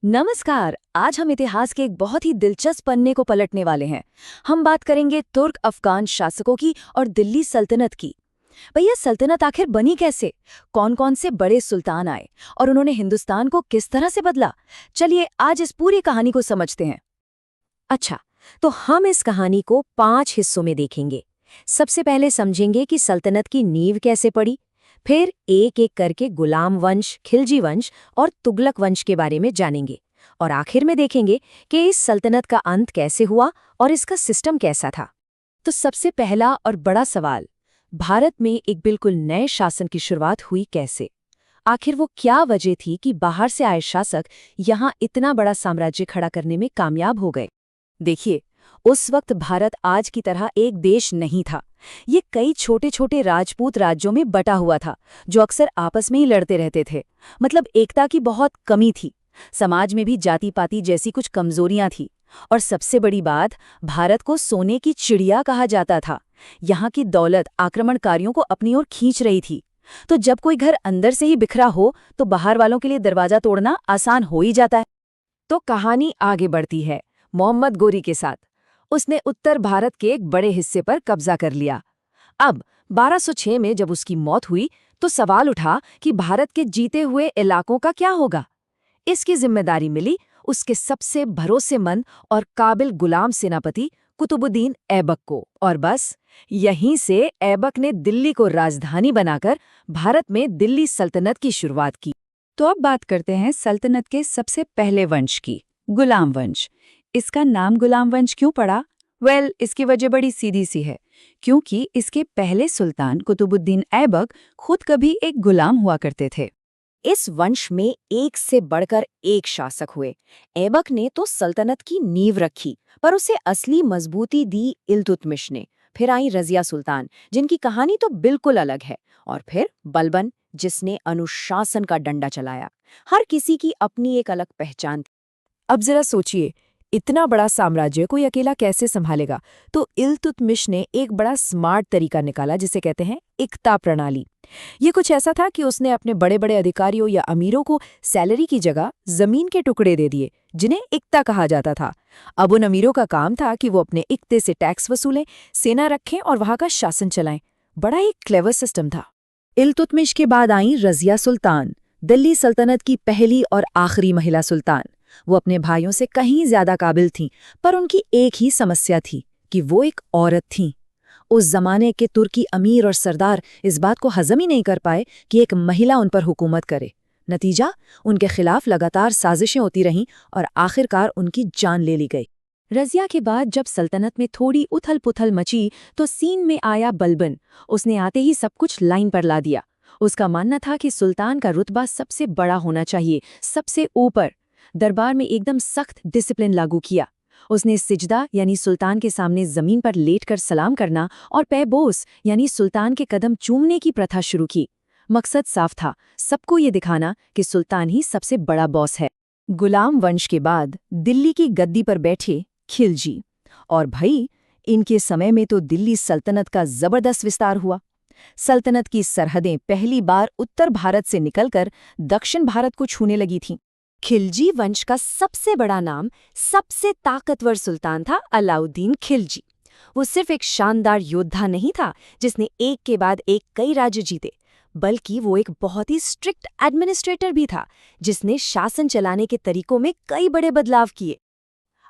नमस्कार। आज हम इतिहास के एक बहुत ही दिलचस्प पन्ने को पलटने वाले हैं। हम बात करेंगे तुर्क अफगान शासकों की और दिल्ली सल्तनत की। भैया, सल्तनत आखिर बनी कैसे? कौन कौन से बड़े सुल्तान आए और उन्होंने हिंदुस्तान को किस तरह से बदला? चलिए आज इस पूरी कहानी को समझते हैं। अच्छा, तो हम इस कहानी को 5 हिस्सों में देखेंगे। सबसे पहले समझेंगे कि सल्तनत की नींव कैसे पड़ी, फिर एक एक करके गुलाम वंश, खिलजी वंश और तुगलक वंश के बारे में जानेंगे, और आखिर में देखेंगे कि इस सल्तनत का अंत कैसे हुआ और इसका सिस्टम कैसा था। तो सबसे पहला और बड़ा सवाल, भारत में एक बिल्कुल नए शासन की शुरुआत हुई कैसे? आखिर वो क्या वजह थी कि बाहर से आए शासक यहाँ इतना बड़ा साम्राज्य खड़ा करने में कामयाब हो गए? देखिए, उस वक्त भारत आज की तरह एक देश नहीं था। ये कई छोटे छोटे राजपूत राज्यों में बटा हुआ था, जो अक्सर आपस में ही लड़ते रहते थे। मतलब एकता की बहुत कमी थी। समाज में भी जाति पाति जैसी कुछ कमजोरियां थी। और सबसे बड़ी बात, भारत को सोने की चिड़िया कहा जाता था। यहाँ की दौलत आक्रमणकारियों को अपनी ओर खींच रही थी। तो जब कोई घर अंदर से ही बिखरा हो, तो बाहर वालों के लिए दरवाजा तोड़ना आसान हो ही जाता है। तो कहानी आगे बढ़ती है मोहम्मद गोरी के साथ। उसने उत्तर भारत के एक बड़े हिस्से पर कब्जा कर लिया। अब 1206 में जब उसकी मौत हुई, तो सवाल उठा कि भारत के जीते हुए इलाकों का क्या होगा। इसकी जिम्मेदारी मिली उसके सबसे भरोसेमंद और काबिल गुलाम सेनापति कुतुबुद्दीन ऐबक को। और बस यहीं से ऐबक ने दिल्ली को राजधानी बनाकर भारत में दिल्ली सल्तनत की शुरुआत की। तो अब बात करते हैं सल्तनत के सबसे पहले वंश की, गुलाम वंश। इसका नाम गुलाम वंश क्यों पड़ा? इसकी वजह बड़ी सीधी सी है। क्योंकि इसके पहले सुल्तान कुतुबुद्दीन ऐबक खुद कभी एक गुलाम हुआ करते थे। इस वंश में एक से बढ़कर एक शासक हुए। ऐबक ने तो सल्तनत की नींव रखी, पर उसे असली मजबूती दी इल्तुतमिश ने। फिर आई रजिया सुल्तान, जिनकी कहानी तो बिल्कुल अलग है। और फिर बलबन, जिसने अनुशासन का डंडा चलाया। हर किसी की अपनी एक अलग पहचान थी। अब जरा सोचिए, इतना बड़ा साम्राज्य कोई अकेला कैसे संभालेगा? तो इल्तुतमिश ने एक बड़ा स्मार्ट तरीका निकाला, जिसे कहते हैं इक्ता प्रणाली। ये कुछ ऐसा था कि उसने अपने बड़े बड़े अधिकारियों या अमीरों को सैलरी की जगह जमीन के टुकड़े दे दिए, जिन्हें इक्ता कहा जाता था। अब उन अमीरों का काम था कि वो अपने इक्ते से टैक्स वसूलें, सेना रखें और वहां का शासन चलाएं। बड़ा एक क्लेवर सिस्टम था। इल्तुतमिश के बाद आई रजिया सुल्तान, दिल्ली सल्तनत की पहली और आखिरी महिला सुल्तान। वो अपने भाइयों से कहीं ज्यादा काबिल थीं, पर उनकी एक ही समस्या थी कि वो एक औरत थीं। उस जमाने के तुर्की अमीर और सरदार इस बात को हजम ही नहीं कर पाए कि एक महिला उन पर हुकूमत करे। नतीजा, उनके खिलाफ लगातार साजिशें होती रहीं और आखिरकार उनकी जान ले ली गई। रजिया के बाद जब सल्तनत में थोड़ी उथल पुथल मची, तो सीन में आया बलबन। उसने आते ही सब कुछ लाइन पर ला दिया। उसका मानना था कि सुल्तान का रुतबा सबसे बड़ा होना चाहिए, सबसे ऊपर। दरबार में एकदम सख्त डिसिप्लिन लागू किया। उसने सिजदा यानी सुल्तान के सामने जमीन पर लेटकर सलाम करना और पैबोस यानी सुल्तान के कदम चूमने की प्रथा शुरू की। मकसद साफ था, सबको ये दिखाना कि सुल्तान ही सबसे बड़ा बॉस है। गुलाम वंश के बाद दिल्ली की गद्दी पर बैठे खिलजी। और भाई, इनके समय में तो दिल्ली सल्तनत का जबरदस्त विस्तार हुआ। सल्तनत की सरहदें पहली बार उत्तर भारत से निकलकर दक्षिण भारत को छूने लगी थीं। खिलजी वंश का सबसे बड़ा नाम, सबसे ताकतवर सुल्तान था अलाउद्दीन खिलजी। वो सिर्फ एक शानदार योद्धा नहीं था जिसने एक के बाद एक कई राज्य जीते, बल्कि वो एक बहुत ही स्ट्रिक्ट एडमिनिस्ट्रेटर भी था, जिसने शासन चलाने के तरीकों में कई बड़े बदलाव किए।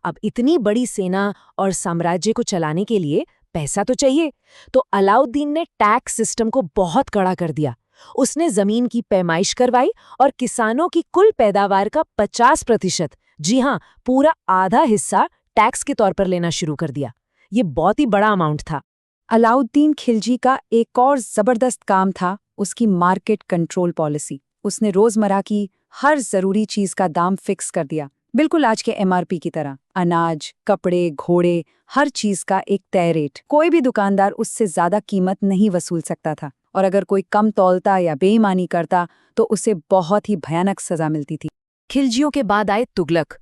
अब इतनी बड़ी सेना और साम्राज्य को चलाने के लिए पैसा तो चाहिए, तो अलाउद्दीन ने टैक्स सिस्टम को बहुत कड़ा कर दिया। उसने जमीन की पैमाइश करवाई और किसानों की कुल पैदावार का 50%, जी हाँ, पूरा आधा हिस्सा टैक्स के तौर पर लेना शुरू कर दिया। ये बहुत ही बड़ा अमाउंट था। अलाउद्दीन खिलजी का एक और जबरदस्त काम था उसकी मार्केट कंट्रोल पॉलिसी। उसने रोजमर्रा की हर जरूरी चीज का दाम फिक्स कर दिया, बिल्कुल आज के एमआरपी की तरह। अनाज, कपड़े, घोड़े, हर चीज का एक तय रेट। कोई भी दुकानदार उससे ज्यादा कीमत नहीं वसूल सकता था, और अगर कोई कम तौलता या बेईमानी करता तो उसे बहुत ही भयानक सजा मिलती थी। खिलजियों के बाद आए तुगलक।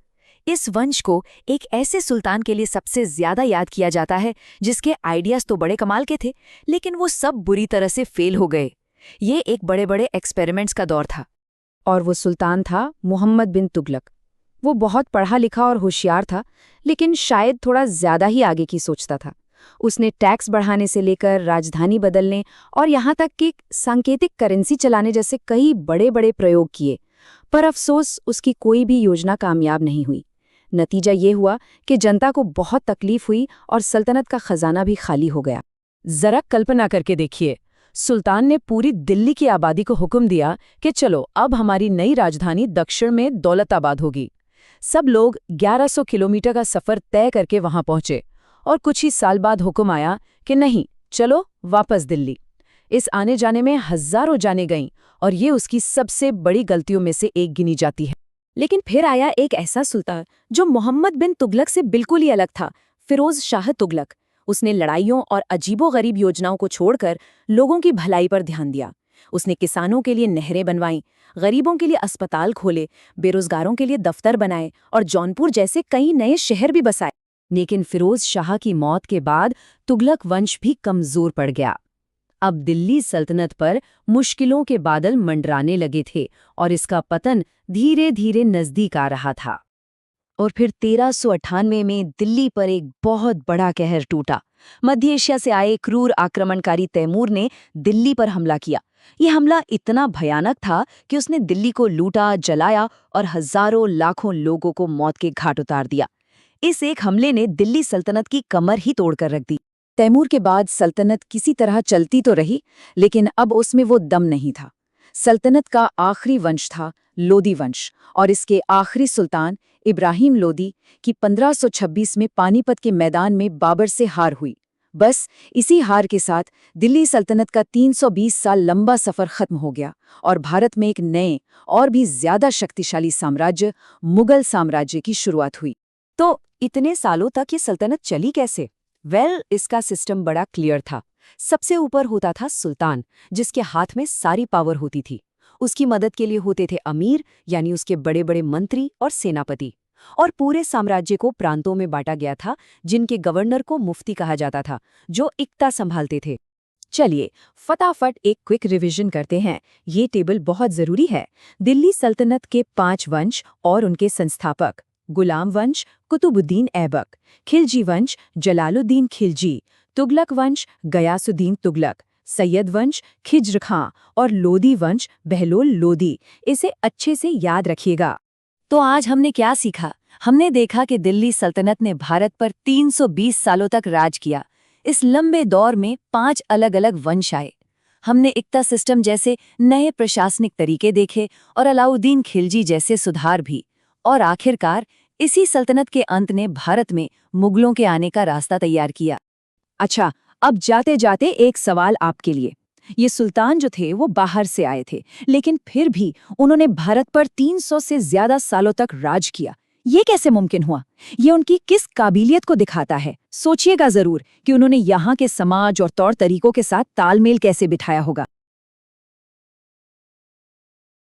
इस वंश को एक ऐसे सुल्तान के लिए सबसे ज्यादा याद किया जाता है जिसके आइडियाज तो बड़े कमाल के थे, लेकिन वो सब बुरी तरह से फेल हो गए। ये एक बड़े बड़े एक्सपेरिमेंट्स का दौर था। और वो सुल्तान था मोहम्मद बिन तुगलक। वो बहुत पढ़ा लिखा और होशियार था, लेकिन शायद थोड़ा ज्यादा ही आगे की सोचता था। उसने टैक्स बढ़ाने से लेकर राजधानी बदलने और यहाँ तक कि सांकेतिक करेंसी चलाने जैसे कई बड़े बड़े प्रयोग किए, पर अफसोस उसकी कोई भी योजना कामयाब नहीं हुई। नतीजा ये हुआ कि जनता को बहुत तकलीफ हुई और सल्तनत का खजाना भी खाली हो गया। जरा कल्पना करके देखिए, सुल्तान ने पूरी दिल्ली की आबादी को हुक्म दिया कि चलो अब हमारी नई राजधानी दक्षिण में दौलताबाद होगी। सब लोग 1100 किलोमीटर का सफर तय करके वहां पहुंचे और कुछ ही साल बाद हुक्म आया कि नहीं, चलो वापस दिल्ली। इस आने जाने में हजारों जानें गईं और ये उसकी सबसे बड़ी गलतियों में से एक गिनी जाती है। लेकिन फिर आया एक ऐसा सुल्तान जो मोहम्मद बिन तुगलक से बिल्कुल ही अलग था, फिरोज शाह तुगलक। उसने लड़ाइयों और अजीबोगरीब योजनाओं को छोड़कर लोगों की भलाई पर ध्यान दिया। उसने किसानों के लिए नहरें बनवाईं, गरीबों के लिए अस्पताल खोले, बेरोजगारों के लिए दफ्तर बनाए और जौनपुर जैसे कई नए शहर भी बसाए। लेकिन फिरोज शाह की मौत के बाद तुगलक वंश भी कमजोर पड़ गया। अब दिल्ली सल्तनत पर मुश्किलों के बादल मंडराने लगे थे और इसका पतन धीरे धीरे नजदीक आ रहा था। और फिर 1398 में दिल्ली पर एक बहुत बड़ा कहर टूटा। मध्य एशिया से आए क्रूर आक्रमणकारी तैमूर ने दिल्ली पर हमला किया। ये हमला इतना भयानक था कि उसने दिल्ली को लूटा, जलाया और हजारों लाखों लोगों को मौत के घाट उतार दिया। इस एक हमले ने दिल्ली सल्तनत की कमर ही तोड़कर रख दी। तैमूर के बाद सल्तनत किसी तरह चलती तो रही, लेकिन अब उसमें वो दम नहीं था। सल्तनत का आखिरी वंश था लोदी वंश, और इसके आखिरी सुल्तान इब्राहिम लोदी की 1526 में पानीपत के मैदान में बाबर से हार हुई। बस इसी हार के साथ दिल्ली सल्तनत का 320 साल लंबा सफर खत्म हो गया और भारत में एक नए और भी ज्यादा शक्तिशाली साम्राज्य, मुगल साम्राज्य की शुरुआत हुई। तो इतने सालों तक ये सल्तनत चली कैसे? इसका सिस्टम बड़ा क्लियर था। सबसे ऊपर होता था सुल्तान, जिसके हाथ में सारी पावर होती थी। उसकी मदद के लिए होते थे अमीर, यानी उसके बड़े बड़े मंत्री और सेनापति। और पूरे साम्राज्य को प्रांतों में बांटा गया था, जिनके गवर्नर को मुफ्ती कहा जाता था, जो इक्ता संभालते थे। चलिए फटाफट एक क्विक रिवीजन करते हैं। ये टेबल बहुत जरूरी है। दिल्ली सल्तनत के 5 वंश और उनके संस्थापक: गुलाम वंश कुतुबुद्दीन ऐबक, खिलजी वंश जलालुद्दीन खिलजी, तुगलक वंश गयासुद्दीन तुगलक, सैयद वंश खिज्र खां और लोदी वंश बहलोल लोदी। इसे अच्छे से याद रखिएगा। तो आज हमने क्या सीखा? हमने देखा कि दिल्ली सल्तनत ने भारत पर 320 सालों तक राज किया। इस लंबे दौर में 5 अलग अलग वंश आए। हमने इक्ता सिस्टम जैसे नए प्रशासनिक तरीके देखे और अलाउद्दीन खिलजी जैसे सुधार भी। और आखिरकार इसी सल्तनत के अंत ने भारत में मुगलों के आने का रास्ता तैयार किया। अच्छा, अब जाते जाते एक सवाल आपके लिए। ये सुल्तान जो थे वो बाहर से आए थे, लेकिन फिर भी उन्होंने भारत पर 300 से ज्यादा सालों तक राज किया। ये कैसे मुमकिन हुआ? ये उनकी किस काबिलियत को दिखाता है? सोचिएगा जरूर कि उन्होंने यहाँ के समाज और तौर तरीकों के साथ तालमेल कैसे बिठाया होगा।